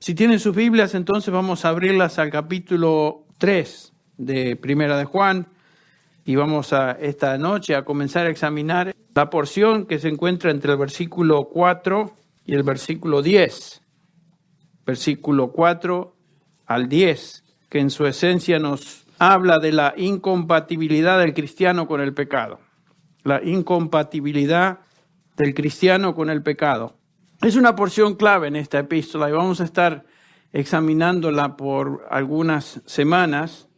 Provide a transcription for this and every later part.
Si tienen sus Biblias, entonces vamos a abrirlas al capítulo 3 de Primera de Juan y vamos esta noche a comenzar a examinar la porción que se encuentra entre el versículo 4 y el versículo 10. Versículo 4 al 10, que en su esencia nos habla de la incompatibilidad del cristiano con el pecado. La incompatibilidad del cristiano con el pecado. Es una porción clave en esta epístola y vamos a estar examinándola por algunas semanas,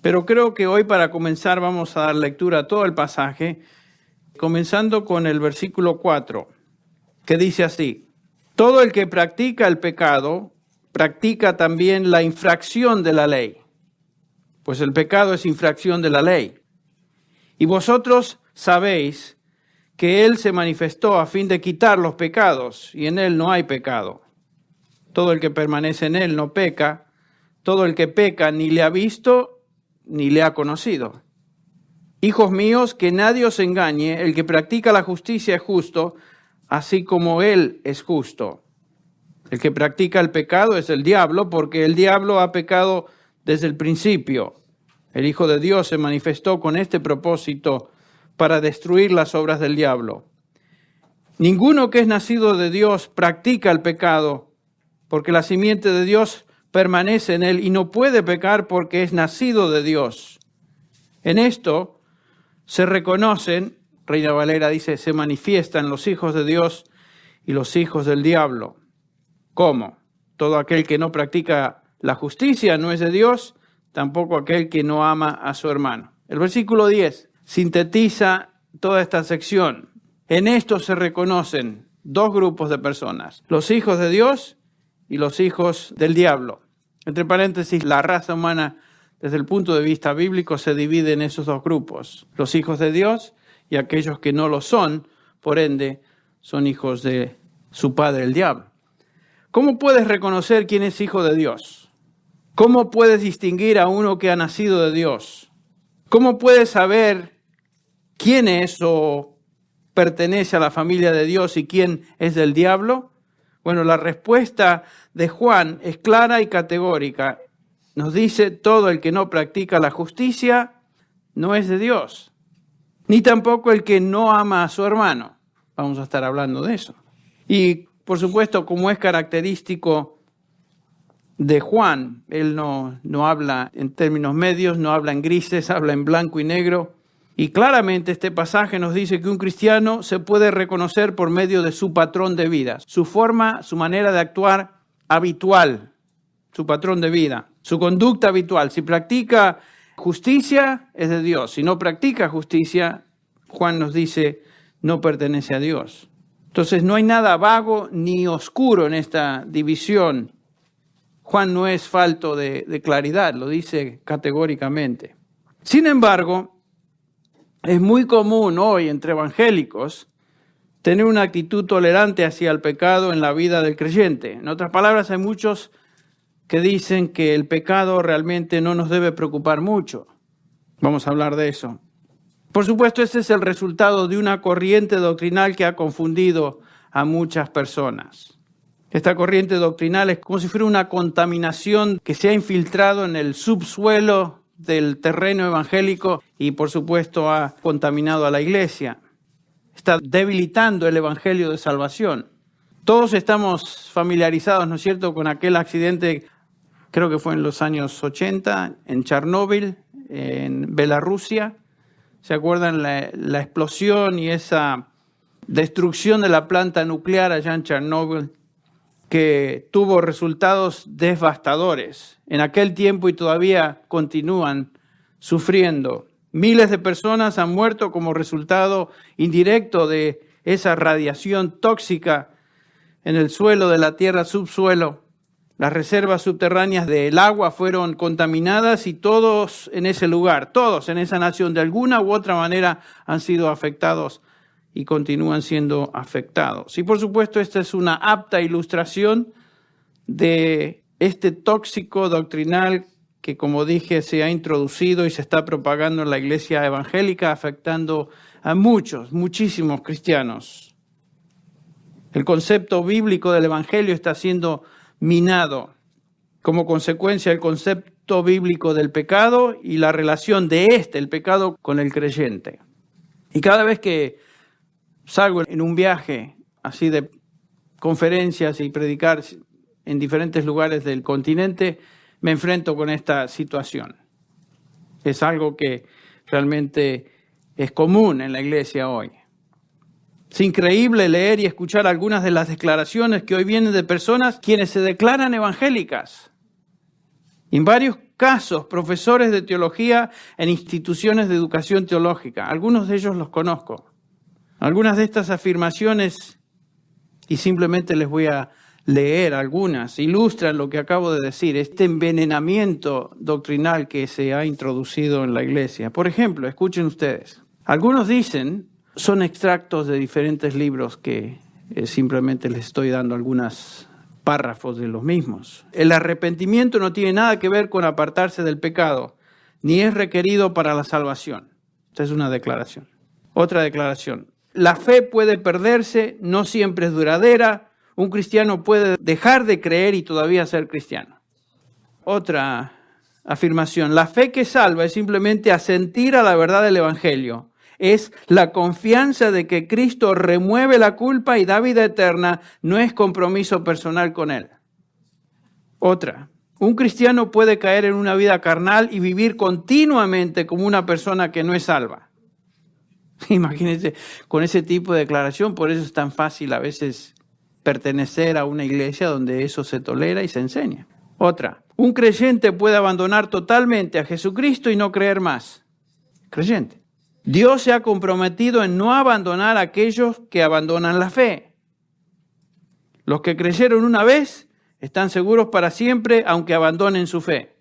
pero creo que hoy para comenzar vamos a dar lectura a todo el pasaje, comenzando con el versículo 4, que dice así: todo el que practica el pecado, practica también la infracción de la ley, pues el pecado es infracción de la ley. Y vosotros sabéis que Él se manifestó a fin de quitar los pecados, y en Él no hay pecado. Todo el que permanece en Él no peca, todo el que peca ni le ha visto ni le ha conocido. Hijos míos, que nadie os engañe, el que practica la justicia es justo, así como Él es justo. El que practica el pecado es el diablo, porque el diablo ha pecado desde el principio. El Hijo de Dios se manifestó con este propósito, para destruir las obras del diablo. Ninguno que es nacido de Dios practica el pecado, porque la simiente de Dios permanece en él y no puede pecar porque es nacido de Dios. En esto se reconocen, Reina Valera dice, se manifiestan los hijos de Dios y los hijos del diablo. ¿Cómo? Todo aquel que no practica la justicia no es de Dios, tampoco aquel que no ama a su hermano. El versículo 10 sintetiza toda esta sección. En esto se reconocen dos grupos de personas, los hijos de Dios y los hijos del diablo. Entre paréntesis, la raza humana, desde el punto de vista bíblico, se divide en esos dos grupos, los hijos de Dios y aquellos que no lo son, por ende, son hijos de su padre, el diablo. ¿Cómo puedes reconocer quién es hijo de Dios? ¿Cómo puedes distinguir a uno que ha nacido de Dios? ¿Cómo puedes saber quién es o pertenece a la familia de Dios y quién es del diablo? Bueno, la respuesta de Juan es clara y categórica. Nos dice: todo el que no practica la justicia no es de Dios, ni tampoco el que no ama a su hermano. Vamos a estar hablando de eso. Y, por supuesto, como es característico de Juan, él no habla en términos medios, no habla en grises, habla en blanco y negro. Y claramente este pasaje nos dice que un cristiano se puede reconocer por medio de su patrón de vida, su forma, su manera de actuar habitual, su patrón de vida, su conducta habitual. Si practica justicia, es de Dios. Si no practica justicia, Juan nos dice, no pertenece a Dios. Entonces no hay nada vago ni oscuro en esta división. Juan no es falto de claridad, lo dice categóricamente. Sin embargo, es muy común hoy entre evangélicos tener una actitud tolerante hacia el pecado en la vida del creyente. En otras palabras, hay muchos que dicen que el pecado realmente no nos debe preocupar mucho. Vamos a hablar de eso. Por supuesto, ese es el resultado de una corriente doctrinal que ha confundido a muchas personas. Esta corriente doctrinal es como si fuera una contaminación que se ha infiltrado en el subsuelo del terreno evangélico y, por supuesto, ha contaminado a la iglesia. Está debilitando el evangelio de salvación. Todos estamos familiarizados, ¿no es cierto?, con aquel accidente, creo que fue en los años 80, en Chernóbil, en Bielorrusia. ¿Se acuerdan la explosión y esa destrucción de la planta nuclear allá en Chernóbil, que tuvo resultados devastadores en aquel tiempo y todavía continúan sufriendo? Miles de personas han muerto como resultado indirecto de esa radiación tóxica en el suelo de la tierra, subsuelo. Las reservas subterráneas del agua fueron contaminadas y todos en ese lugar, todos en esa nación, de alguna u otra manera han sido afectados y continúan siendo afectados. Y por supuesto, esta es una apta ilustración de este tóxico doctrinal que, como dije, se ha introducido y se está propagando en la iglesia evangélica, afectando a muchísimos cristianos. El concepto bíblico del evangelio está siendo minado como consecuencia del concepto bíblico del pecado y la relación de el pecado, con el creyente. Y cada vez que salgo en un viaje así de conferencias y predicar en diferentes lugares del continente, me enfrento con esta situación. Es algo que realmente es común en la iglesia hoy. Es increíble leer y escuchar algunas de las declaraciones que hoy vienen de personas quienes se declaran evangélicas. En varios casos, profesores de teología en instituciones de educación teológica. Algunos de ellos los conozco. Algunas de estas afirmaciones, y simplemente les voy a leer algunas, ilustran lo que acabo de decir, este envenenamiento doctrinal que se ha introducido en la iglesia. Por ejemplo, escuchen ustedes. Algunos dicen, son extractos de diferentes libros que simplemente les estoy dando algunos párrafos de los mismos. El arrepentimiento no tiene nada que ver con apartarse del pecado, ni es requerido para la salvación. Esta es una declaración. Otra declaración. La fe puede perderse, no siempre es duradera. Un cristiano puede dejar de creer y todavía ser cristiano. Otra afirmación. La fe que salva es simplemente asentir a la verdad del Evangelio. Es la confianza de que Cristo remueve la culpa y da vida eterna, no es compromiso personal con Él. Otra, un cristiano puede caer en una vida carnal y vivir continuamente como una persona que no es salva. Imagínense, con ese tipo de declaración, por eso es tan fácil a veces pertenecer a una iglesia donde eso se tolera y se enseña. Otra, un creyente puede abandonar totalmente a Jesucristo y no creer más. Creyente. Dios se ha comprometido en no abandonar a aquellos que abandonan la fe. Los que creyeron una vez están seguros para siempre, aunque abandonen su fe.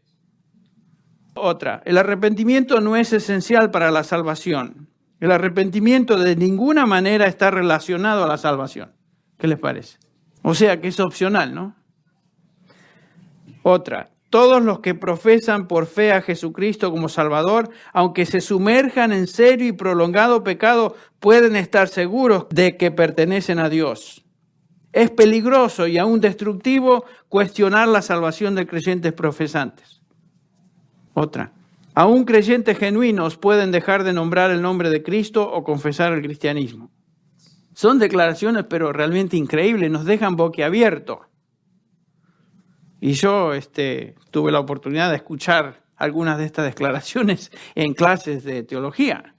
Otra, el arrepentimiento no es esencial para la salvación. El arrepentimiento de ninguna manera está relacionado a la salvación. ¿Qué les parece? O sea que es opcional, ¿no? Otra, todos los que profesan por fe a Jesucristo como Salvador, aunque se sumerjan en serio y prolongado pecado, pueden estar seguros de que pertenecen a Dios. Es peligroso y aún destructivo cuestionar la salvación de creyentes profesantes. Otra, aún creyentes genuinos pueden dejar de nombrar el nombre de Cristo o confesar el cristianismo. Son declaraciones pero realmente increíbles, nos dejan boquiabiertos. Y yo tuve la oportunidad de escuchar algunas de estas declaraciones en clases de teología.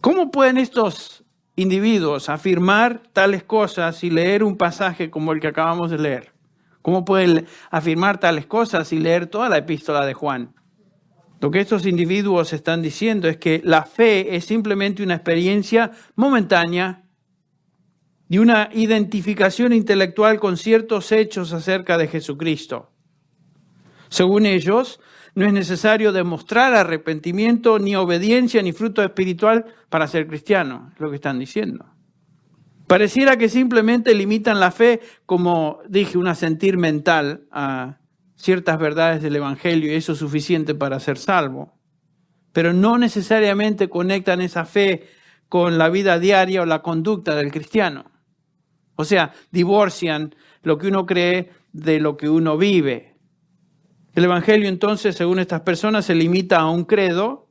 ¿Cómo pueden estos individuos afirmar tales cosas y leer un pasaje como el que acabamos de leer? ¿Cómo pueden afirmar tales cosas y leer toda la epístola de Juan? Lo que estos individuos están diciendo es que la fe es simplemente una experiencia momentánea y una identificación intelectual con ciertos hechos acerca de Jesucristo. Según ellos, no es necesario demostrar arrepentimiento, ni obediencia, ni fruto espiritual para ser cristiano, es lo que están diciendo. Pareciera que simplemente limitan la fe, como dije, un asentir mental a ciertas verdades del Evangelio, y eso es suficiente para ser salvo. Pero no necesariamente conectan esa fe con la vida diaria o la conducta del cristiano. O sea, divorcian lo que uno cree de lo que uno vive. El Evangelio entonces, según estas personas, se limita a un credo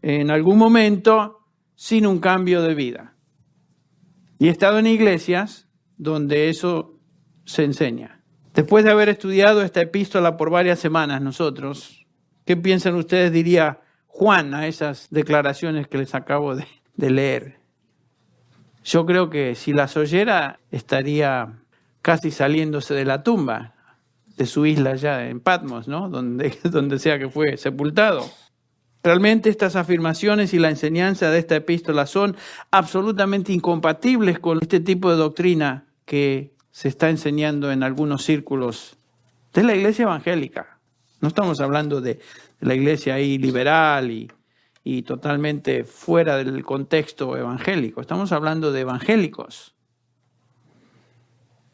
en algún momento sin un cambio de vida. Y he estado en iglesias donde eso se enseña. Después de haber estudiado esta epístola por varias semanas nosotros, ¿qué piensan ustedes, diría Juan, a esas declaraciones que les acabo de leer? Yo creo que si las oyera estaría casi saliéndose de la tumba de su isla allá en Patmos, ¿no? Donde sea que fue sepultado. Realmente estas afirmaciones y la enseñanza de esta epístola son absolutamente incompatibles con este tipo de doctrina que se está enseñando en algunos círculos de la iglesia evangélica. No estamos hablando de la iglesia ahí liberal y totalmente fuera del contexto evangélico. Estamos hablando de evangélicos.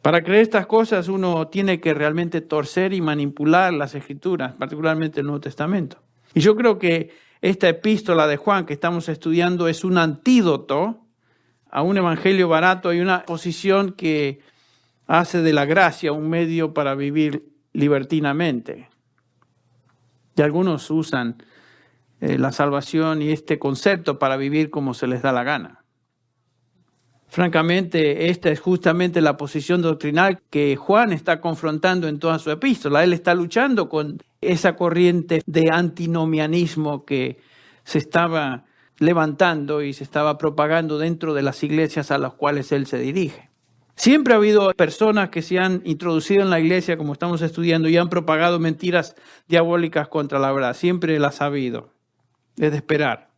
Para creer estas cosas uno tiene que realmente torcer y manipular las Escrituras, particularmente el Nuevo Testamento. Y yo creo que esta epístola de Juan que estamos estudiando es un antídoto a un evangelio barato y una posición que hace de la gracia un medio para vivir libertinamente. Y algunos usan la salvación y este concepto para vivir como se les da la gana. Francamente, esta es justamente la posición doctrinal que Juan está confrontando en toda su epístola. Él está luchando con esa corriente de antinomianismo que se estaba levantando y se estaba propagando dentro de las iglesias a las cuales él se dirige. Siempre ha habido personas que se han introducido en la iglesia, como estamos estudiando, y han propagado mentiras diabólicas contra la verdad. Siempre las ha habido. Es de esperar.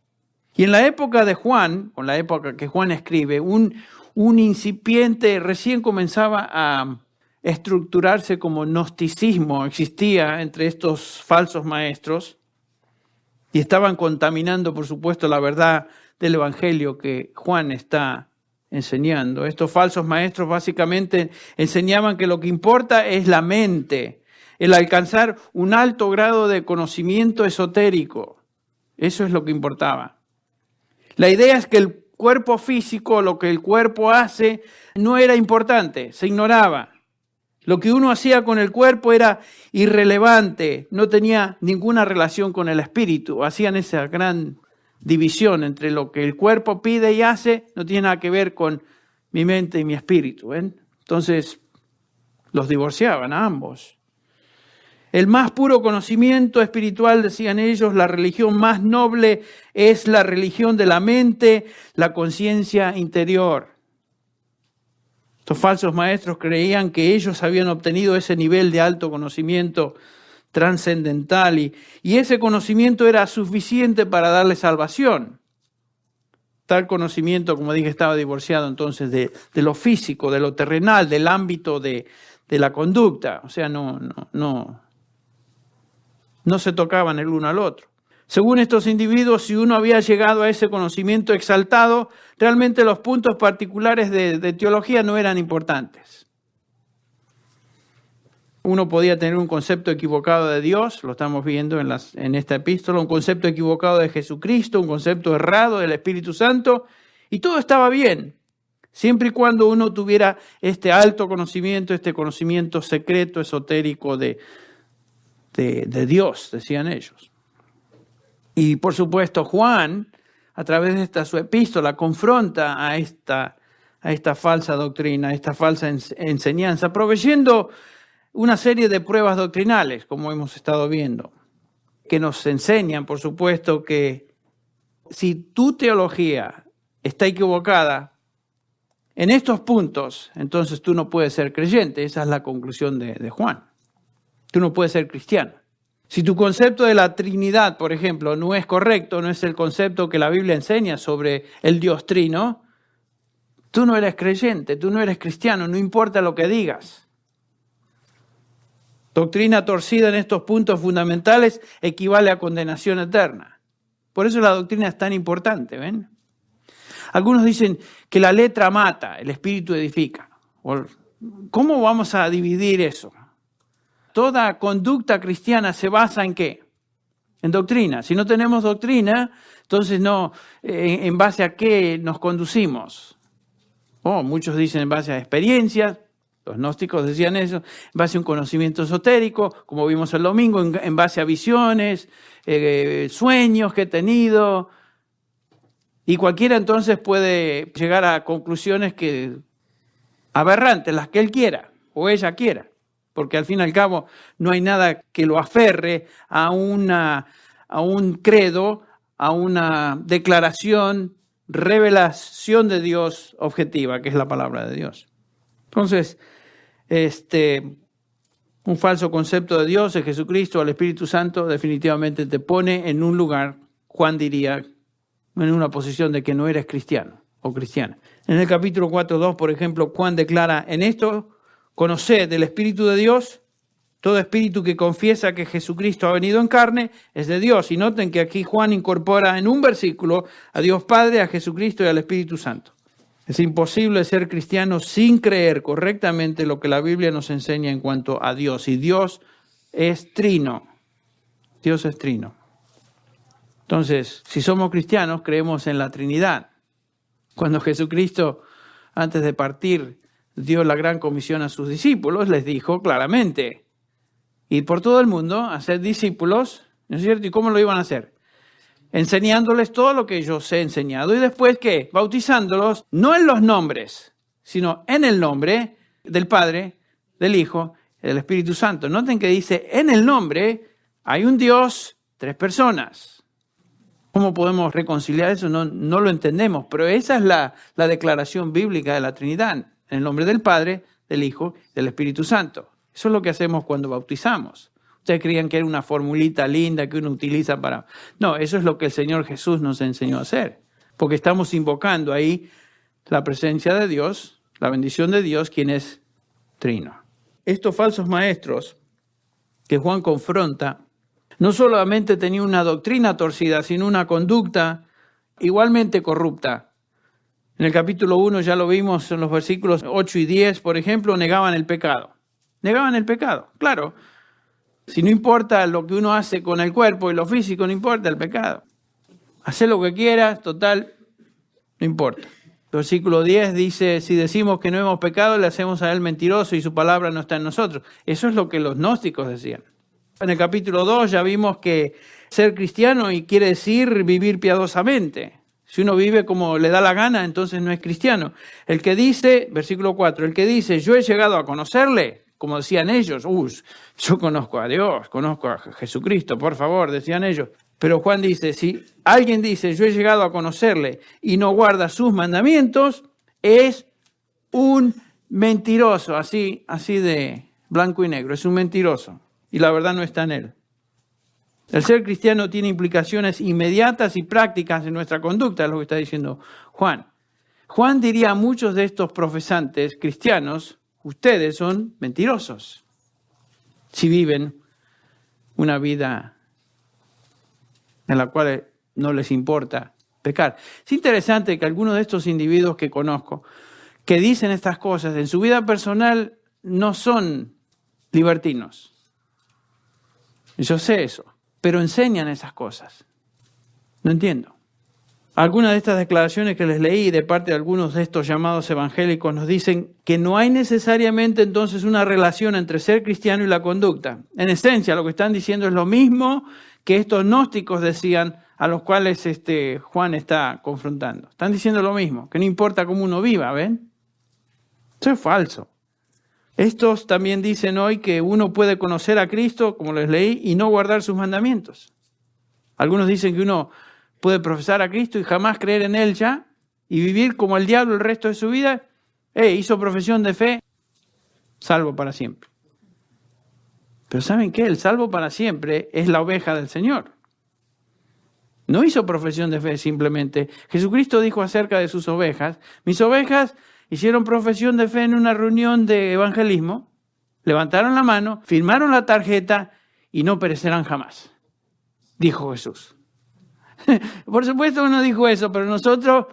Y en la época de Juan, con la época que Juan escribe, un incipiente recién comenzaba a estructurarse como gnosticismo, existía entre estos falsos maestros y estaban contaminando, por supuesto, la verdad del evangelio que Juan está enseñando. Estos falsos maestros básicamente enseñaban que lo que importa es la mente, el alcanzar un alto grado de conocimiento esotérico. Eso es lo que importaba. La idea es que el cuerpo físico, lo que el cuerpo hace, no era importante, se ignoraba. Lo que uno hacía con el cuerpo era irrelevante, no tenía ninguna relación con el espíritu. Hacían esa gran división entre lo que el cuerpo pide y hace, no tiene nada que ver con mi mente y mi espíritu. ¿Ven? Entonces, los divorciaban a ambos. El más puro conocimiento espiritual, decían ellos, la religión más noble es la religión de la mente, la conciencia interior. Estos falsos maestros creían que ellos habían obtenido ese nivel de alto conocimiento trascendental y ese conocimiento era suficiente para darle salvación. Tal conocimiento, como dije, estaba divorciado entonces de lo físico, de lo terrenal, del ámbito de la conducta. O sea, no se tocaban el uno al otro. Según estos individuos, si uno había llegado a ese conocimiento exaltado, realmente los puntos particulares de teología no eran importantes. Uno podía tener un concepto equivocado de Dios, lo estamos viendo en esta epístola, un concepto equivocado de Jesucristo, un concepto errado del Espíritu Santo, y todo estaba bien, siempre y cuando uno tuviera este alto conocimiento, este conocimiento secreto, esotérico de Dios, decían ellos. Y por supuesto Juan, a través de su epístola, confronta a esta falsa doctrina, a esta falsa enseñanza, proveyendo una serie de pruebas doctrinales, como hemos estado viendo, que nos enseñan, por supuesto, que si tu teología está equivocada en estos puntos, entonces tú no puedes ser creyente. Esa es la conclusión de Juan. Tú no puedes ser cristiano. Si tu concepto de la Trinidad, por ejemplo, no es correcto, no es el concepto que la Biblia enseña sobre el Dios Trino, tú no eres creyente, tú no eres cristiano, no importa lo que digas. Doctrina torcida en estos puntos fundamentales equivale a condenación eterna. Por eso la doctrina es tan importante, ¿ven? Algunos dicen que la letra mata, el espíritu edifica. ¿Cómo vamos a dividir eso? Toda conducta cristiana se basa ¿en qué? En doctrina. Si no tenemos doctrina, entonces no, ¿en base a qué nos conducimos? Muchos dicen en base a experiencias, los gnósticos decían eso, en base a un conocimiento esotérico, como vimos el domingo, en base a visiones, sueños que he tenido. Y cualquiera entonces puede llegar a conclusiones aberrantes, las que él quiera o ella quiera. Porque al fin y al cabo no hay nada que lo aferre a un credo, a una declaración, revelación de Dios objetiva, que es la palabra de Dios. Entonces, un falso concepto de Dios, de Jesucristo, al Espíritu Santo, definitivamente te pone en un lugar, Juan diría, en una posición de que no eres cristiano o cristiana. En el capítulo 4:2, por ejemplo, Juan declara, en esto conoced el Espíritu de Dios, todo espíritu que confiesa que Jesucristo ha venido en carne es de Dios. Y noten que aquí Juan incorpora en un versículo a Dios Padre, a Jesucristo y al Espíritu Santo. Es imposible ser cristiano sin creer correctamente lo que la Biblia nos enseña en cuanto a Dios. Y Dios es trino. Dios es trino. Entonces, si somos cristianos, creemos en la Trinidad. Cuando Jesucristo, antes de partir dio la gran comisión a sus discípulos, les dijo claramente, ir por todo el mundo, hacer discípulos, ¿no es cierto? ¿Y cómo lo iban a hacer? Enseñándoles todo lo que yo os he enseñado. ¿Y después qué? Bautizándolos, no en los nombres, sino en el nombre del Padre, del Hijo y del Espíritu Santo. Noten que dice, en el nombre hay un Dios, 3 personas. ¿Cómo podemos reconciliar eso? No lo entendemos, pero esa es la declaración bíblica de la Trinidad. En el nombre del Padre, del Hijo y del Espíritu Santo. Eso es lo que hacemos cuando bautizamos. Ustedes creían que era una formulita linda que uno utiliza para... No, eso es lo que el Señor Jesús nos enseñó a hacer. Porque estamos invocando ahí la presencia de Dios, la bendición de Dios, quien es trino. Estos falsos maestros que Juan confronta, no solamente tenían una doctrina torcida, sino una conducta igualmente corrupta. En el capítulo 1 ya lo vimos en los versículos 8 y 10, por ejemplo, negaban el pecado. Negaban el pecado, claro. Si no importa lo que uno hace con el cuerpo y lo físico, no importa el pecado. Haz lo que quieras, total, no importa. Versículo 10 dice, si decimos que no hemos pecado, le hacemos a él mentiroso y su palabra no está en nosotros. Eso es lo que los gnósticos decían. En el capítulo 2 ya vimos que ser cristiano y quiere decir vivir piadosamente. Si uno vive como le da la gana, entonces no es cristiano. El que dice, versículo 4, el que dice, yo he llegado a conocerle, como decían ellos, yo conozco a Dios, conozco a Jesucristo, por favor, decían ellos. Pero Juan dice, si alguien dice, yo he llegado a conocerle y no guarda sus mandamientos, es un mentiroso, así de blanco y negro, es un mentiroso. Y la verdad no está en él. El ser cristiano tiene implicaciones inmediatas y prácticas en nuestra conducta, es lo que está diciendo Juan. Juan diría a muchos de estos profesantes cristianos, ustedes son mentirosos si viven una vida en la cual no les importa pecar. Es interesante que algunos de estos individuos que conozco, que dicen estas cosas, en su vida personal no son libertinos. Yo sé eso. Pero enseñan esas cosas. No entiendo. Algunas de estas declaraciones que les leí de parte de algunos de estos llamados evangélicos nos dicen que no hay necesariamente entonces una relación entre ser cristiano y la conducta. En esencia, lo que están diciendo es lo mismo que estos gnósticos decían a los cuales Juan está confrontando. Están diciendo lo mismo, que no importa cómo uno viva, ¿ven? Eso es falso. Estos también dicen hoy que uno puede conocer a Cristo, como les leí, y no guardar sus mandamientos. Algunos dicen que uno puede profesar a Cristo y jamás creer en Él ya, y vivir como el diablo el resto de su vida. Hizo profesión de fe, salvo para siempre. Pero ¿saben qué? El salvo para siempre es la oveja del Señor. No hizo profesión de fe simplemente. Jesucristo dijo acerca de sus ovejas, mis ovejas hicieron profesión de fe en una reunión de evangelismo, levantaron la mano, firmaron la tarjeta y no perecerán jamás, dijo Jesús. Por supuesto no dijo eso, pero nosotros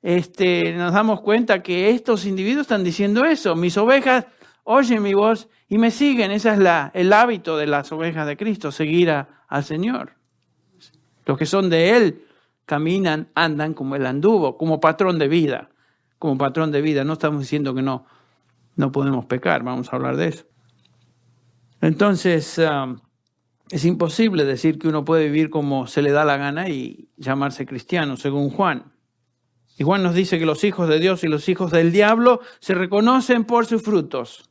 nos damos cuenta que estos individuos están diciendo eso. Mis ovejas oyen mi voz y me siguen. Ese es el hábito de las ovejas de Cristo, seguir al Señor. Los que son de Él caminan, andan como Él anduvo, como patrón de vida. Como patrón de vida. No estamos diciendo que no podemos pecar, vamos a hablar de eso. Entonces, es imposible decir que uno puede vivir como se le da la gana y llamarse cristiano, según Juan. Y Juan nos dice que los hijos de Dios y los hijos del diablo se reconocen por sus frutos,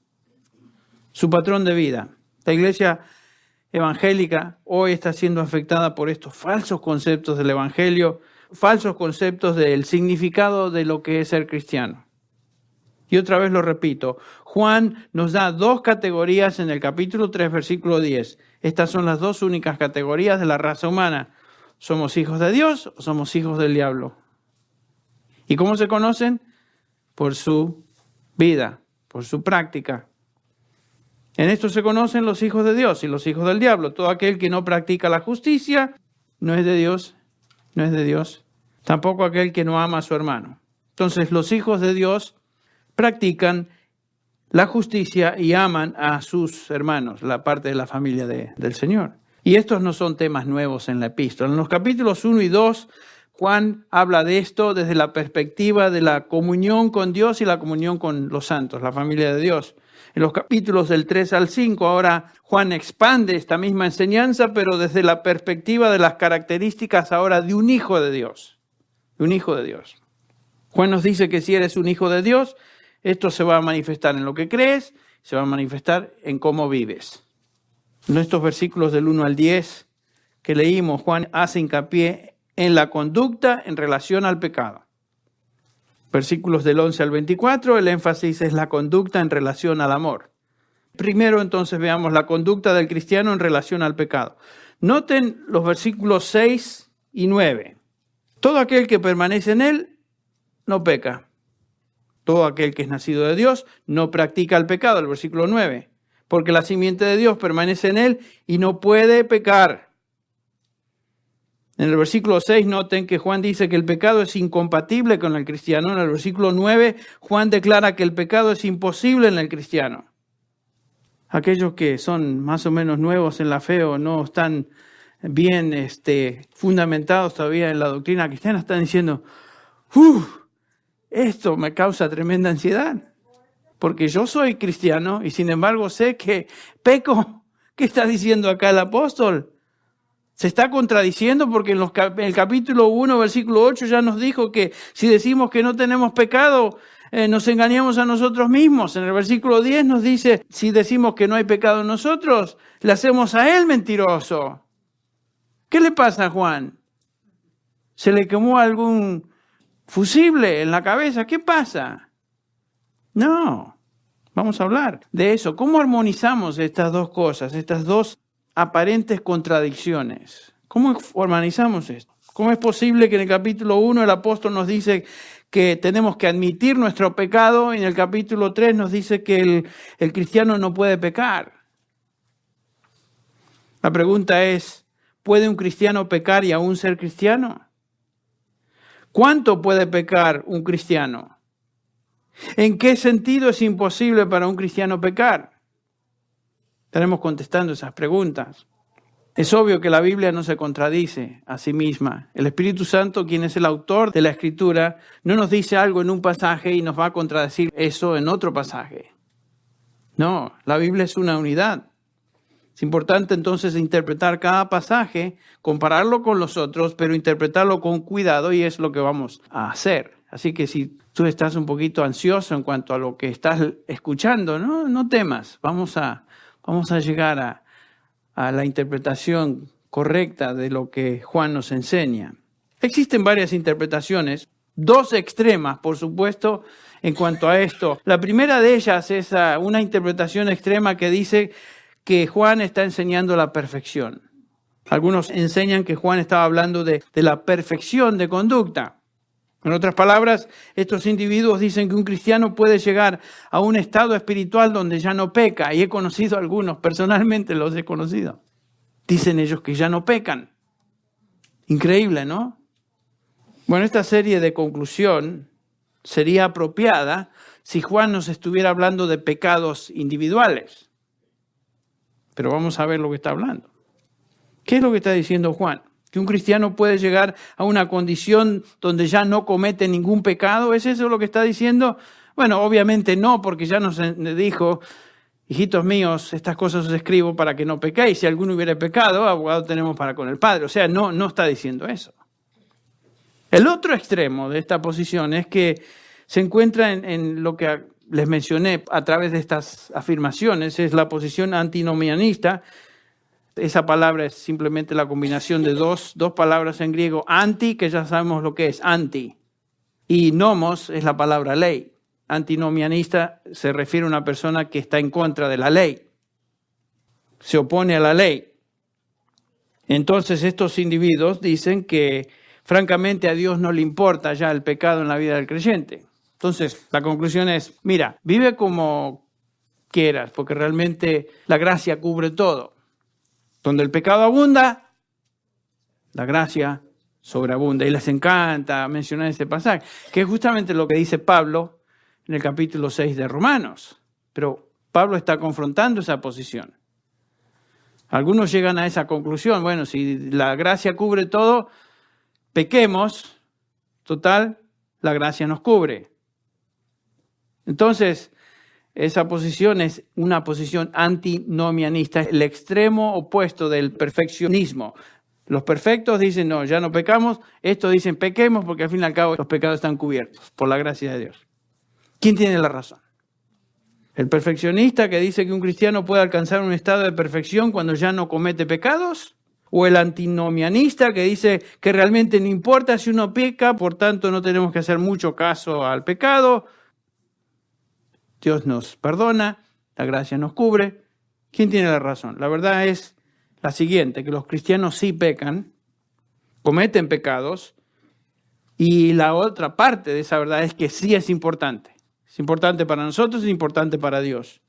su patrón de vida. La iglesia evangélica hoy está siendo afectada por estos falsos conceptos del evangelio, falsos conceptos del significado de lo que es ser cristiano. Y otra vez lo repito, Juan nos da 2 categorías en el capítulo 3, versículo 10. Estas son las 2 únicas categorías de la raza humana. ¿Somos hijos de Dios o somos hijos del diablo? ¿Y cómo se conocen? Por su vida, por su práctica. En esto se conocen los hijos de Dios y los hijos del diablo. Todo aquel que no practica la justicia no es de Dios. No es de Dios, tampoco aquel que no ama a su hermano. Entonces los hijos de Dios practican la justicia y aman a sus hermanos, la parte de la familia del Señor. Y estos no son temas nuevos en la epístola. En los capítulos 1 y 2, Juan habla de esto desde la perspectiva de la comunión con Dios y la comunión con los santos, la familia de Dios. En los capítulos del 3 al 5, ahora Juan expande esta misma enseñanza, pero desde la perspectiva de las características ahora de un hijo de Dios. De un hijo de Dios. Juan nos dice que si eres un hijo de Dios, esto se va a manifestar en lo que crees, se va a manifestar en cómo vives. En estos versículos del 1 al 10 que leímos, Juan hace hincapié en la conducta en relación al pecado. Versículos del 11 al 24, el énfasis es la conducta en relación al amor. Primero, entonces, veamos la conducta del cristiano en relación al pecado. Noten los versículos 6 y 9. Todo aquel que permanece en él no peca. Todo aquel que es nacido de Dios no practica el pecado, el versículo 9. Porque la simiente de Dios permanece en él y no puede pecar. En el versículo 6 noten que Juan dice que el pecado es incompatible con el cristiano. En el versículo 9 Juan declara que el pecado es imposible en el cristiano. Aquellos que son más o menos nuevos en la fe o no están bien fundamentados todavía en la doctrina cristiana están diciendo, esto me causa tremenda ansiedad. Porque yo soy cristiano y sin embargo sé que peco. ¿Qué está diciendo acá el apóstol? Se está contradiciendo porque en el capítulo 1, versículo 8 ya nos dijo que si decimos que no tenemos pecado, nos engañamos a nosotros mismos. En el versículo 10 nos dice, si decimos que no hay pecado en nosotros, le hacemos a él mentiroso. ¿Qué le pasa a Juan? ¿Se le quemó algún fusible en la cabeza? ¿Qué pasa? No, vamos a hablar de eso. ¿Cómo armonizamos estas dos cosas, estas dos aparentes contradicciones? ¿Cómo armonizamos esto? ¿Cómo es posible que en el capítulo 1 el apóstol nos dice que tenemos que admitir nuestro pecado y en el capítulo 3 nos dice que el cristiano no puede pecar? La pregunta es, ¿puede un cristiano pecar y aún ser cristiano? ¿Cuánto puede pecar un cristiano? ¿En qué sentido es imposible para un cristiano pecar? Estaremos contestando esas preguntas. Es obvio que la Biblia no se contradice a sí misma. El Espíritu Santo, quien es el autor de la Escritura, no nos dice algo en un pasaje y nos va a contradecir eso en otro pasaje. No, la Biblia es una unidad. Es importante entonces interpretar cada pasaje, compararlo con los otros, pero interpretarlo con cuidado y es lo que vamos a hacer. Así que si tú estás un poquito ansioso en cuanto a lo que estás escuchando, no temas. Vamos a llegar a la interpretación correcta de lo que Juan nos enseña. Existen varias interpretaciones, dos extremas, por supuesto, en cuanto a esto. La primera de ellas es una interpretación extrema que dice que Juan está enseñando la perfección. Algunos enseñan que Juan estaba hablando de la perfección de conducta. En otras palabras, estos individuos dicen que un cristiano puede llegar a un estado espiritual donde ya no peca. Y he conocido a algunos, personalmente los he conocido. Dicen ellos que ya no pecan. Increíble, ¿no? Bueno, esta serie de conclusión sería apropiada si Juan nos estuviera hablando de pecados individuales. Pero vamos a ver lo que está hablando. ¿Qué es lo que está diciendo Juan? ¿Que un cristiano puede llegar a una condición donde ya no comete ningún pecado? ¿Es eso lo que está diciendo? Bueno, obviamente no, porque ya nos dijo, hijitos míos, estas cosas os escribo para que no pequéis. Si alguno hubiera pecado, abogado tenemos para con el Padre. O sea, no está diciendo eso. El otro extremo de esta posición es que se encuentra en lo que les mencioné a través de estas afirmaciones, es la posición antinomianista. Esa palabra es simplemente la combinación de dos palabras en griego, anti, que ya sabemos lo que es, anti, y nomos es la palabra ley. Antinomianista se refiere a una persona que está en contra de la ley, se opone a la ley. Entonces estos individuos dicen que francamente a Dios no le importa ya el pecado en la vida del creyente. Entonces la conclusión es, mira, vive como quieras, porque realmente la gracia cubre todo. Donde el pecado abunda, la gracia sobreabunda. Y les encanta mencionar este pasaje, que es justamente lo que dice Pablo en el capítulo 6 de Romanos. Pero Pablo está confrontando esa posición. Algunos llegan a esa conclusión. Bueno, si la gracia cubre todo, pequemos, total, la gracia nos cubre. Entonces, esa posición es una posición antinomianista, el extremo opuesto del perfeccionismo. Los perfectos dicen, no, ya no pecamos. Estos dicen, pequemos, porque al fin y al cabo los pecados están cubiertos por la gracia de Dios. ¿Quién tiene la razón? ¿El perfeccionista que dice que un cristiano puede alcanzar un estado de perfección cuando ya no comete pecados? ¿O el antinomianista que dice que realmente no importa si uno peca, por tanto no tenemos que hacer mucho caso al pecado? Dios nos perdona, la gracia nos cubre. ¿Quién tiene la razón? La verdad es la siguiente, que los cristianos sí pecan, cometen pecados, y la otra parte de esa verdad es que sí es importante. Es importante para nosotros, es importante para Dios.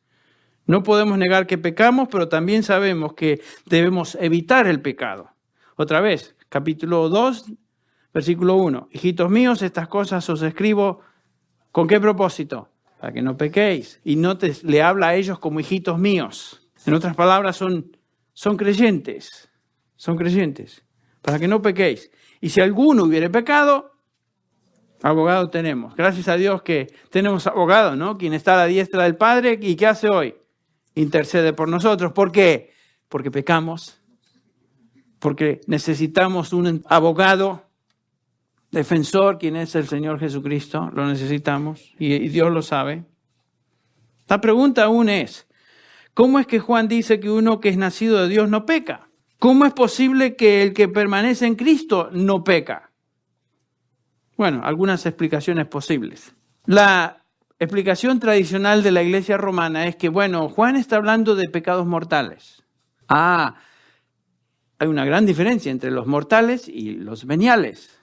No podemos negar que pecamos, pero también sabemos que debemos evitar el pecado. Otra vez, capítulo 2, versículo 1. Hijitos míos, estas cosas os escribo, ¿con qué propósito? Para que no pequéis. Y le habla a ellos como hijitos míos. En otras palabras, son creyentes. Son creyentes. Para que no pequéis. Y si alguno hubiere pecado, abogado tenemos. Gracias a Dios que tenemos abogado, ¿no? Quien está a la diestra del Padre. ¿Y qué hace hoy? Intercede por nosotros. ¿Por qué? Porque pecamos. Porque necesitamos un abogado defensor, quien es el Señor Jesucristo. Lo necesitamos y Dios lo sabe. La pregunta aún es, ¿cómo es que Juan dice que uno que es nacido de Dios no peca? ¿Cómo es posible que el que permanece en Cristo no peca? Bueno, algunas explicaciones posibles. La explicación tradicional de la Iglesia romana es que, bueno, Juan está hablando de pecados mortales. Hay una gran diferencia entre los mortales y los veniales.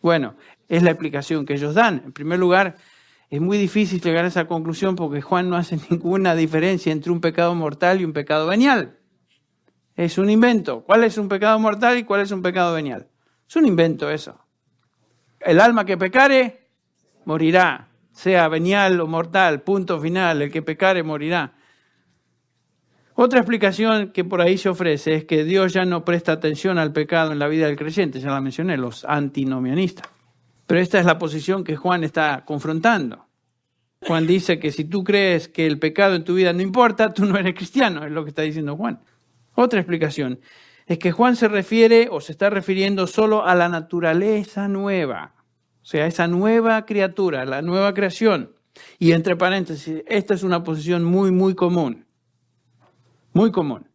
Bueno, es la explicación que ellos dan. En primer lugar, es muy difícil llegar a esa conclusión porque Juan no hace ninguna diferencia entre un pecado mortal y un pecado venial. Es un invento. ¿Cuál es un pecado mortal y cuál es un pecado venial? Es un invento eso. El alma que pecare, morirá. Sea venial o mortal, punto final. El que pecare, morirá. Otra explicación que por ahí se ofrece es que Dios ya no presta atención al pecado en la vida del creyente. Ya la mencioné, los antinomianistas. Pero esta es la posición que Juan está confrontando. Juan dice que si tú crees que el pecado en tu vida no importa, tú no eres cristiano, es lo que está diciendo Juan. Otra explicación es que Juan se refiere o se está refiriendo solo a la naturaleza nueva. O sea, esa nueva criatura, la nueva creación. Y entre paréntesis, esta es una posición muy, muy común. Muy común.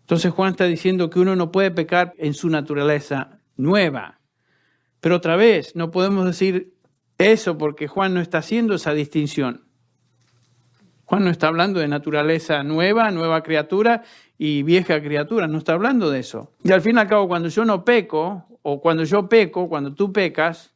Entonces Juan está diciendo que uno no puede pecar en su naturaleza nueva. Pero otra vez, no podemos decir eso porque Juan no está haciendo esa distinción. Juan no está hablando de naturaleza nueva, nueva criatura y vieja criatura. No está hablando de eso. Y al fin y al cabo, cuando yo no peco, o cuando yo peco, cuando tú pecas,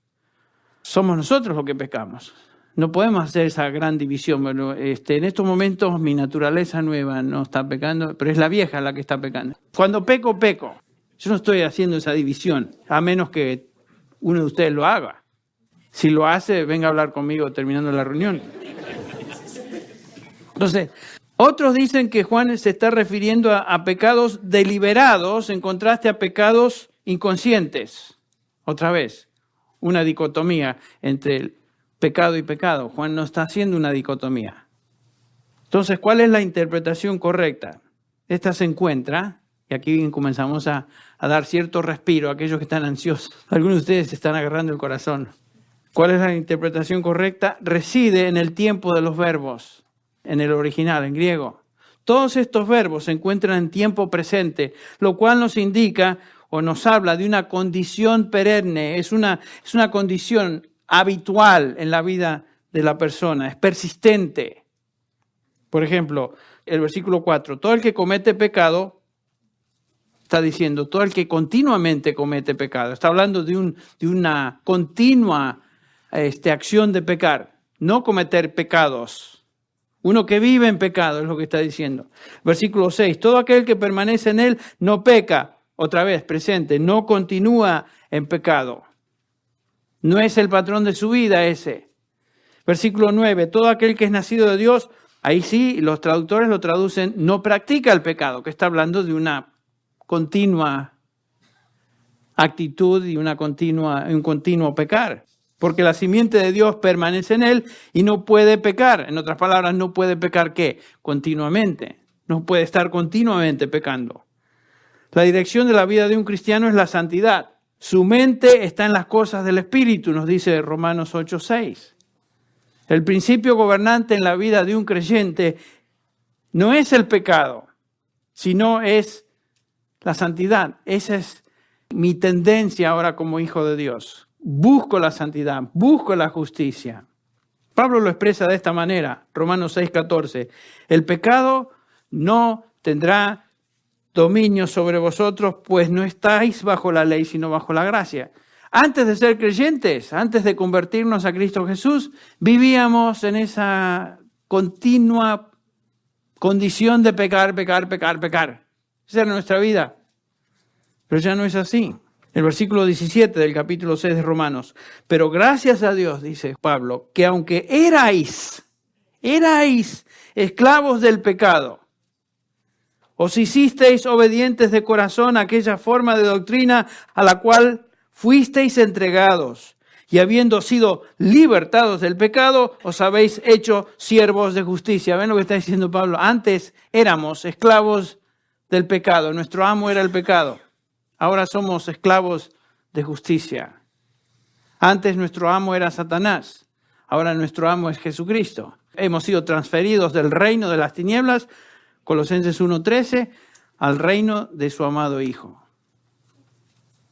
somos nosotros los que pecamos. No podemos hacer esa gran división. Bueno, en estos momentos mi naturaleza nueva no está pecando, pero es la vieja la que está pecando. Cuando peco, peco. Yo no estoy haciendo esa división, a menos que uno de ustedes lo haga. Si lo hace, venga a hablar conmigo terminando la reunión. Entonces, otros dicen que Juan se está refiriendo a pecados deliberados en contraste a pecados inconscientes. Otra vez, una dicotomía entre el pecado y pecado. Juan no está haciendo una dicotomía. Entonces, ¿cuál es la interpretación correcta? Esta se encuentra, y aquí comenzamos a dar cierto respiro a aquellos que están ansiosos. Algunos de ustedes se están agarrando el corazón. ¿Cuál es la interpretación correcta? Reside en el tiempo de los verbos, en el original, en griego. Todos estos verbos se encuentran en tiempo presente, lo cual nos indica o nos habla de una condición perenne, es una condición habitual en la vida de la persona, es persistente. Por ejemplo, el versículo 4, todo el que comete pecado, está diciendo, todo el que continuamente comete pecado, está hablando de una continua acción de pecar, no cometer pecados. Uno que vive en pecado es lo que está diciendo. Versículo 6, todo aquel que permanece en él no peca, otra vez presente, no continúa en pecado. No es el patrón de su vida ese. Versículo 9, todo aquel que es nacido de Dios, ahí sí, los traductores lo traducen, no practica el pecado, que está hablando de una continua actitud y un continuo pecar. Porque la simiente de Dios permanece en él y no puede pecar. En otras palabras, no puede pecar ¿qué? Continuamente. No puede estar continuamente pecando. La dirección de la vida de un cristiano es la santidad. Su mente está en las cosas del Espíritu, nos dice Romanos 8:6. El principio gobernante en la vida de un creyente no es el pecado, sino es la santidad. Esa es mi tendencia ahora como hijo de Dios. Busco la santidad, busco la justicia. Pablo lo expresa de esta manera, Romanos 6:14. El pecado no tendrá dominio sobre vosotros, pues no estáis bajo la ley, sino bajo la gracia. Antes de ser creyentes, antes de convertirnos a Cristo Jesús, vivíamos en esa continua condición de pecar. Esa era nuestra vida. Pero ya no es así. El versículo 17 del capítulo 6 de Romanos. Pero gracias a Dios, dice Pablo, que aunque erais esclavos del pecado, os hicisteis obedientes de corazón a aquella forma de doctrina a la cual fuisteis entregados, y habiendo sido libertados del pecado, os habéis hecho siervos de justicia. ¿Ven lo que está diciendo Pablo? Antes éramos esclavos del pecado, nuestro amo era el pecado. Ahora somos esclavos de justicia. Antes nuestro amo era Satanás, ahora nuestro amo es Jesucristo. Hemos sido transferidos del reino de las tinieblas, Colosenses 1:13, al reino de su amado Hijo.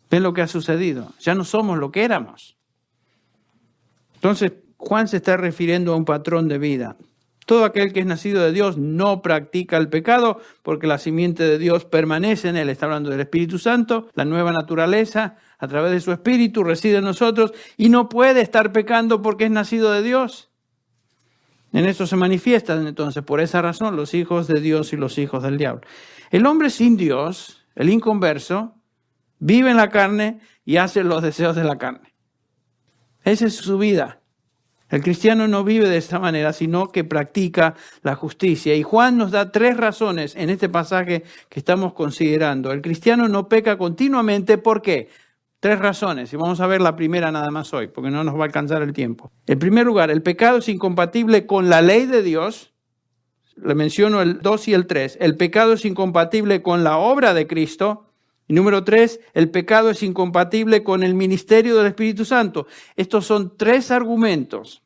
¿Ven lo que ha sucedido? Ya no somos lo que éramos. Entonces, Juan se está refiriendo a un patrón de vida. Todo aquel que es nacido de Dios no practica el pecado porque la simiente de Dios permanece en él. Está hablando del Espíritu Santo, la nueva naturaleza, a través de su Espíritu reside en nosotros y no puede estar pecando porque es nacido de Dios. En eso se manifiestan entonces, por esa razón, los hijos de Dios y los hijos del diablo. El hombre sin Dios, el inconverso, vive en la carne y hace los deseos de la carne. Esa es su vida. El cristiano no vive de esta manera, sino que practica la justicia. Y Juan nos da 3 razones en este pasaje que estamos considerando. El cristiano no peca continuamente, ¿por qué? 3 razones, y vamos a ver la primera nada más hoy, porque no nos va a alcanzar el tiempo. En primer lugar, el pecado es incompatible con la ley de Dios. Le menciono el 2 y el 3. El pecado es incompatible con la obra de Cristo. Y número 3, el pecado es incompatible con el ministerio del Espíritu Santo. Estos son 3 argumentos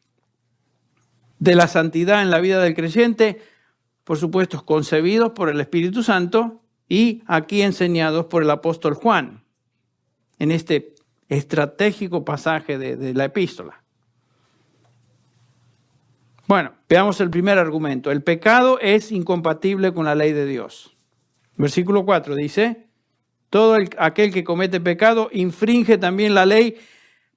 de la santidad en la vida del creyente, por supuesto, concebidos por el Espíritu Santo y aquí enseñados por el apóstol Juan, en este estratégico pasaje de la epístola. Bueno, veamos el primer argumento. El pecado es incompatible con la ley de Dios. Versículo 4 dice, todo aquel que comete pecado infringe también la ley,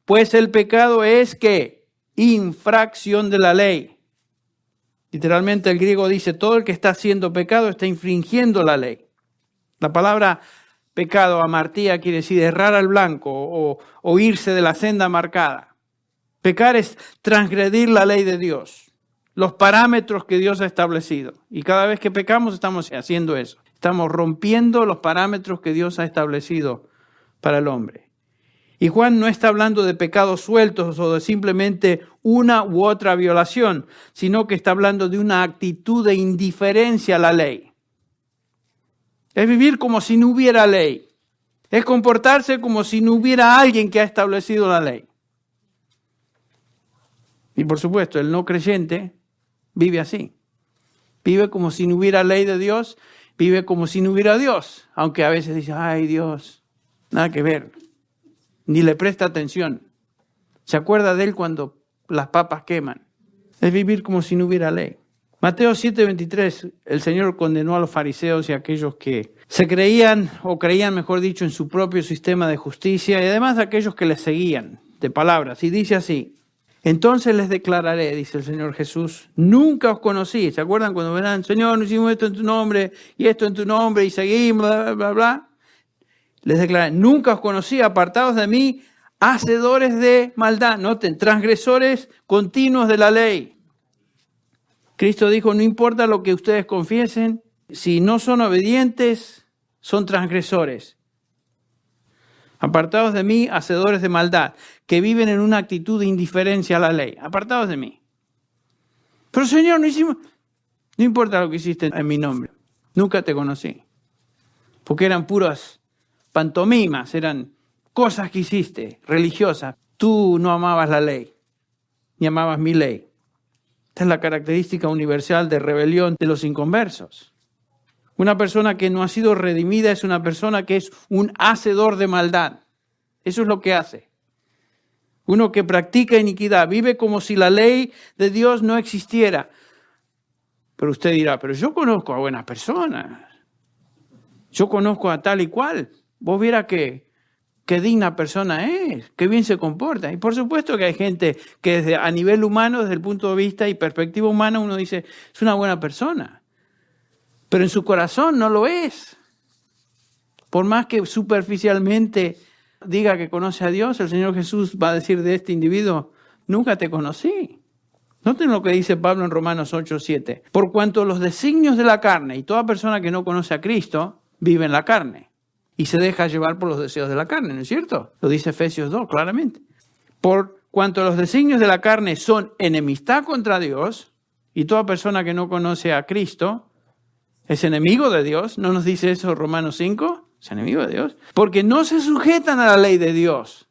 pues el pecado es ¿qué? Infracción de la ley. Literalmente el griego dice, todo el que está haciendo pecado está infringiendo la ley. La palabra pecado, amartía, quiere decir errar al blanco o irse de la senda marcada. Pecar es transgredir la ley de Dios, los parámetros que Dios ha establecido. Y cada vez que pecamos estamos haciendo eso. Estamos rompiendo los parámetros que Dios ha establecido para el hombre. Y Juan no está hablando de pecados sueltos o de simplemente una u otra violación, sino que está hablando de una actitud de indiferencia a la ley. Es vivir como si no hubiera ley. Es comportarse como si no hubiera alguien que ha establecido la ley. Y por supuesto, el no creyente vive así. Vive como si no hubiera ley de Dios, vive como si no hubiera Dios. Aunque a veces dice, ay Dios, nada que ver. Ni le presta atención. Se acuerda de él cuando las papas queman. Es vivir como si no hubiera ley. Mateo 7:23, el Señor condenó a los fariseos y a aquellos que se creían, o creían mejor dicho, en su propio sistema de justicia, y además a aquellos que les seguían de palabras. Y dice así, entonces les declararé, dice el Señor Jesús, nunca os conocí. ¿Se acuerdan cuando verán, Señor, no hicimos esto en tu nombre, y esto en tu nombre, y seguimos, bla, bla, bla, bla? Les declararé, nunca os conocí, apartados de mí, hacedores de maldad. Noten, transgresores continuos de la ley. Cristo dijo, no importa lo que ustedes confiesen, si no son obedientes, son transgresores. Apartados de mí, hacedores de maldad, que viven en una actitud de indiferencia a la ley. Apartados de mí. Pero Señor, no importa lo que hiciste en mi nombre. Nunca te conocí. Porque eran puras pantomimas, eran cosas que hiciste, religiosas. Tú no amabas la ley, ni amabas mi ley. Esta es la característica universal de rebelión de los inconversos. Una persona que no ha sido redimida es una persona que es un hacedor de maldad. Eso es lo que hace. Uno que practica iniquidad, vive como si la ley de Dios no existiera. Pero usted dirá, pero yo conozco a buenas personas. Yo conozco a tal y cual. Vos viera qué digna persona es, qué bien se comporta. Y por supuesto que hay gente que a nivel humano, desde el punto de vista y perspectiva humana, uno dice, es una buena persona. Pero en su corazón no lo es. Por más que superficialmente diga que conoce a Dios, el Señor Jesús va a decir de este individuo, nunca te conocí. Noten lo que dice Pablo en Romanos 8:7. Por cuanto los designios de la carne, y toda persona que no conoce a Cristo, vive en la carne. Y se deja llevar por los deseos de la carne, ¿no es cierto? Lo dice Efesios 2, claramente. Por cuanto los designios de la carne son enemistad contra Dios, y toda persona que no conoce a Cristo es enemigo de Dios. ¿No nos dice eso Romanos 5? Es enemigo de Dios. Porque no se sujetan a la ley de Dios.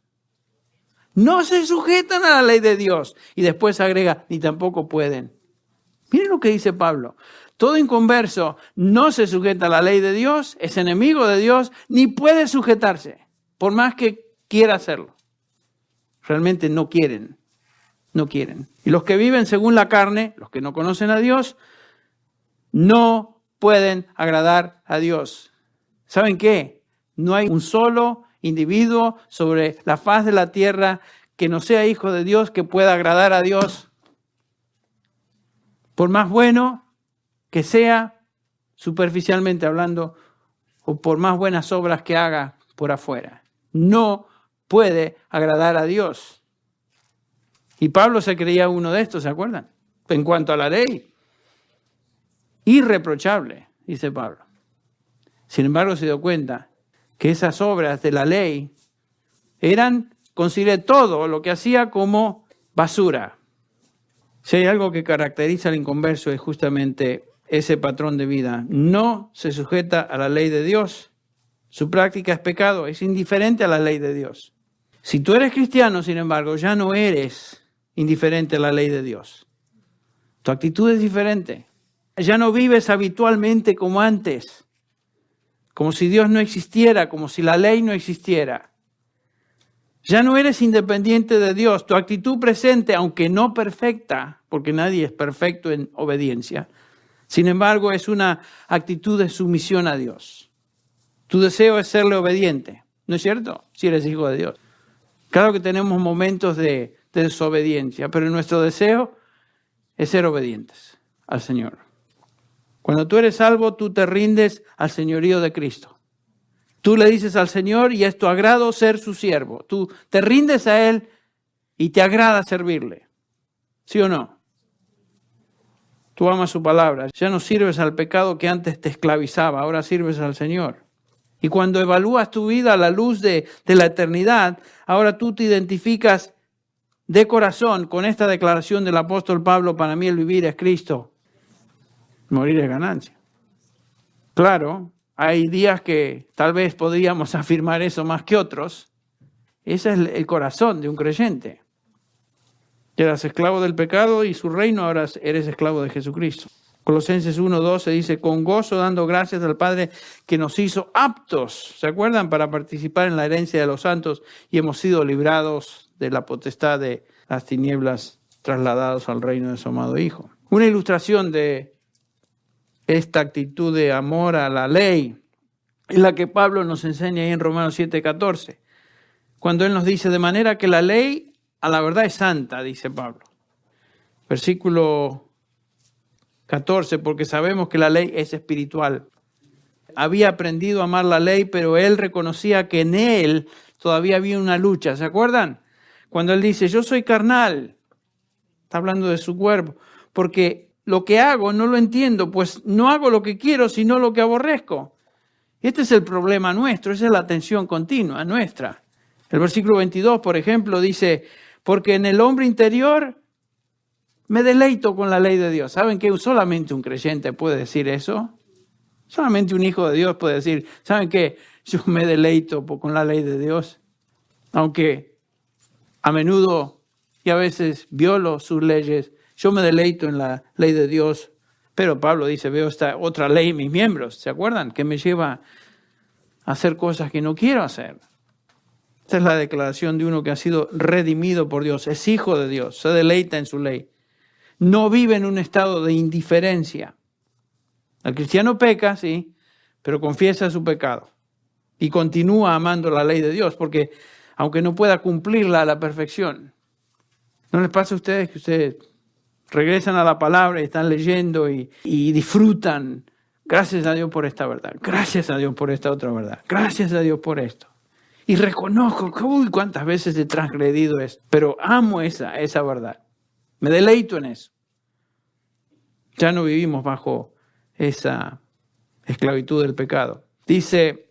No se sujetan a la ley de Dios. Y después agrega, ni tampoco pueden. Miren lo que dice Pablo. Todo inconverso no se sujeta a la ley de Dios, es enemigo de Dios, ni puede sujetarse, por más que quiera hacerlo. Realmente no quieren. No quieren. Y los que viven según la carne, los que no conocen a Dios, no pueden agradar a Dios. ¿Saben qué? No hay un solo individuo sobre la faz de la tierra que no sea hijo de Dios que pueda agradar a Dios. Por más bueno que sea, superficialmente hablando, o por más buenas obras que haga por afuera. No puede agradar a Dios. Y Pablo se creía uno de estos, ¿se acuerdan? En cuanto a la ley. Irreprochable, dice Pablo. Sin embargo, se dio cuenta que esas obras de la ley consideré todo lo que hacía como basura. Si hay algo que caracteriza al inconverso es justamente ese patrón de vida. No se sujeta a la ley de Dios. Su práctica es pecado, es indiferente a la ley de Dios. Si tú eres cristiano, sin embargo, ya no eres indiferente a la ley de Dios. Tu actitud es diferente. Ya no vives habitualmente como antes, como si Dios no existiera, como si la ley no existiera. Ya no eres independiente de Dios. Tu actitud presente, aunque no perfecta, porque nadie es perfecto en obediencia, sin embargo es una actitud de sumisión a Dios. Tu deseo es serle obediente, ¿no es cierto? Si eres hijo de Dios. Claro que tenemos momentos de desobediencia, pero nuestro deseo es ser obedientes al Señor. Cuando tú eres salvo, tú te rindes al señorío de Cristo. Tú le dices al Señor y es tu agrado ser su siervo. Tú te rindes a Él y te agrada servirle. ¿Sí o no? Tú amas su palabra. Ya no sirves al pecado que antes te esclavizaba, ahora sirves al Señor. Y cuando evalúas tu vida a la luz de la eternidad, ahora tú te identificas de corazón con esta declaración del apóstol Pablo: para mí el vivir es Cristo, morir es ganancia. Claro, hay días que tal vez podríamos afirmar eso más que otros. Ese es el corazón de un creyente. Eras esclavo del pecado y su reino, ahora eres esclavo de Jesucristo. Colosenses 1:12 dice: con gozo dando gracias al Padre que nos hizo aptos, ¿se acuerdan?, para participar en la herencia de los santos, y hemos sido librados de la potestad de las tinieblas, trasladados al reino de su amado Hijo. Una ilustración de esta actitud de amor a la ley es la que Pablo nos enseña ahí en Romanos 7:14, cuando él nos dice: de manera que la ley a la verdad es santa, dice Pablo. Versículo 14, porque sabemos que la ley es espiritual. Había aprendido a amar la ley, pero él reconocía que en él todavía había una lucha. ¿Se acuerdan? Cuando él dice: yo soy carnal, está hablando de su cuerpo, porque lo que hago no lo entiendo, pues no hago lo que quiero, sino lo que aborrezco. Y este es el problema nuestro, esa es la tensión continua nuestra. El versículo 22, por ejemplo, dice, porque en el hombre interior me deleito con la ley de Dios. ¿Saben qué? Solamente un creyente puede decir eso. Solamente un hijo de Dios puede decir, ¿saben qué? Yo me deleito con la ley de Dios. Aunque a menudo y a veces violo sus leyes, yo me deleito en la ley de Dios. Pero Pablo dice, veo esta otra ley en mis miembros. ¿Se acuerdan? Que me lleva a hacer cosas que no quiero hacer. Esta es la declaración de uno que ha sido redimido por Dios. Es hijo de Dios. Se deleita en su ley. No vive en un estado de indiferencia. El cristiano peca, sí, pero confiesa su pecado. Y continúa amando la ley de Dios. Porque aunque no pueda cumplirla a la perfección, ¿no les pasa a ustedes que ustedes regresan a la palabra y están leyendo y disfrutan? Gracias a Dios por esta verdad. Gracias a Dios por esta otra verdad. Gracias a Dios por esto. Y reconozco, uy, cuántas veces he transgredido esto. Pero amo esa verdad. Me deleito en eso. Ya no vivimos bajo esa esclavitud del pecado. Dice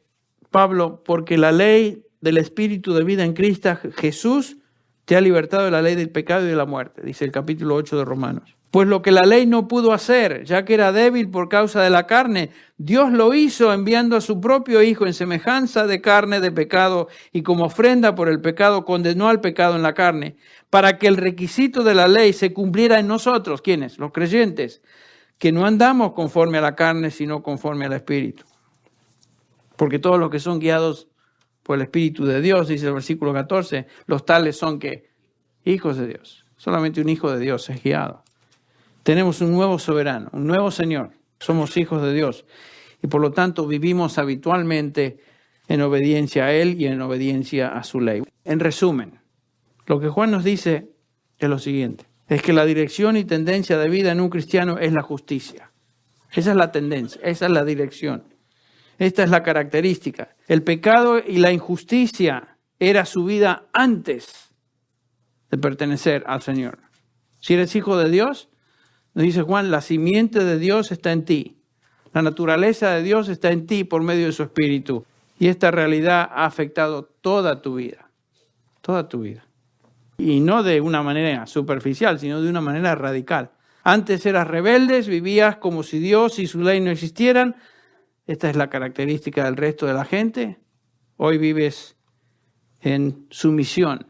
Pablo, porque la ley del Espíritu de vida en Cristo Jesús te ha libertado de la ley del pecado y de la muerte, dice el capítulo 8 de Romanos. Pues lo que la ley no pudo hacer, ya que era débil por causa de la carne, Dios lo hizo enviando a su propio Hijo en semejanza de carne de pecado y como ofrenda por el pecado condenó al pecado en la carne, para que el requisito de la ley se cumpliera en nosotros. ¿Quiénes? Los creyentes, que no andamos conforme a la carne, sino conforme al Espíritu. Porque todos los que son guiados por el Espíritu de Dios, dice el versículo 14, los tales son que hijos de Dios. Solamente un hijo de Dios es guiado. Tenemos un nuevo soberano, un nuevo Señor. Somos hijos de Dios. Y por lo tanto vivimos habitualmente en obediencia a Él y en obediencia a su ley. En resumen, lo que Juan nos dice es lo siguiente. Es que la dirección y tendencia de vida en un cristiano es la justicia. Esa es la tendencia, esa es la dirección. Esta es la característica. El pecado y la injusticia era su vida antes de pertenecer al Señor. Si eres hijo de Dios, nos dice Juan, la simiente de Dios está en ti. La naturaleza de Dios está en ti por medio de su Espíritu. Y esta realidad ha afectado toda tu vida. Toda tu vida. Y no de una manera superficial, sino de una manera radical. Antes eras rebeldes, vivías como si Dios y su ley no existieran. Esta es la característica del resto de la gente. Hoy vives en sumisión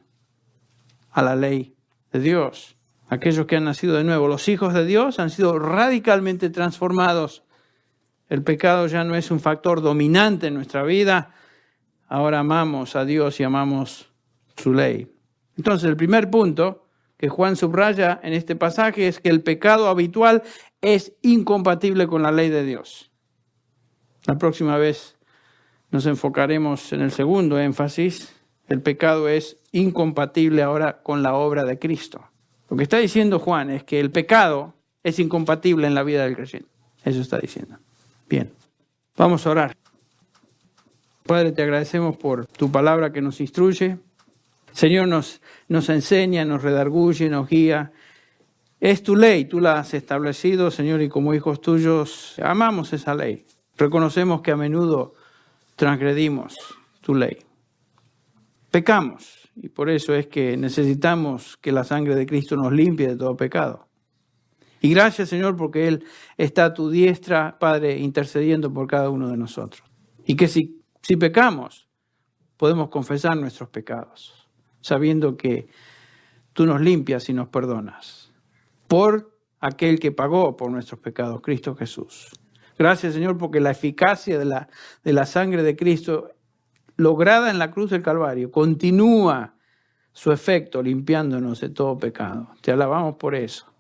a la ley de Dios. Aquellos que han nacido de nuevo, los hijos de Dios, han sido radicalmente transformados. El pecado ya no es un factor dominante en nuestra vida. Ahora amamos a Dios y amamos su ley. Entonces, el primer punto que Juan subraya en este pasaje es que el pecado habitual es incompatible con la ley de Dios. La próxima vez nos enfocaremos en el segundo énfasis. El pecado es incompatible ahora con la obra de Cristo. Lo que está diciendo Juan es que el pecado es incompatible en la vida del creyente. Eso está diciendo. Bien, vamos a orar. Padre, te agradecemos por tu palabra que nos instruye. Señor, nos enseña, nos redarguye, nos guía. Es tu ley, tú la has establecido, Señor, y como hijos tuyos amamos esa ley. Reconocemos que a menudo transgredimos tu ley. Pecamos, y por eso es que necesitamos que la sangre de Cristo nos limpie de todo pecado. Y gracias, Señor, porque Él está a tu diestra, Padre, intercediendo por cada uno de nosotros. Y que si pecamos, podemos confesar nuestros pecados, sabiendo que tú nos limpias y nos perdonas. Por aquel que pagó por nuestros pecados, Cristo Jesús. Gracias, Señor, porque la eficacia de la sangre de Cristo, lograda en la cruz del Calvario, continúa su efecto limpiándonos de todo pecado. Te alabamos por eso.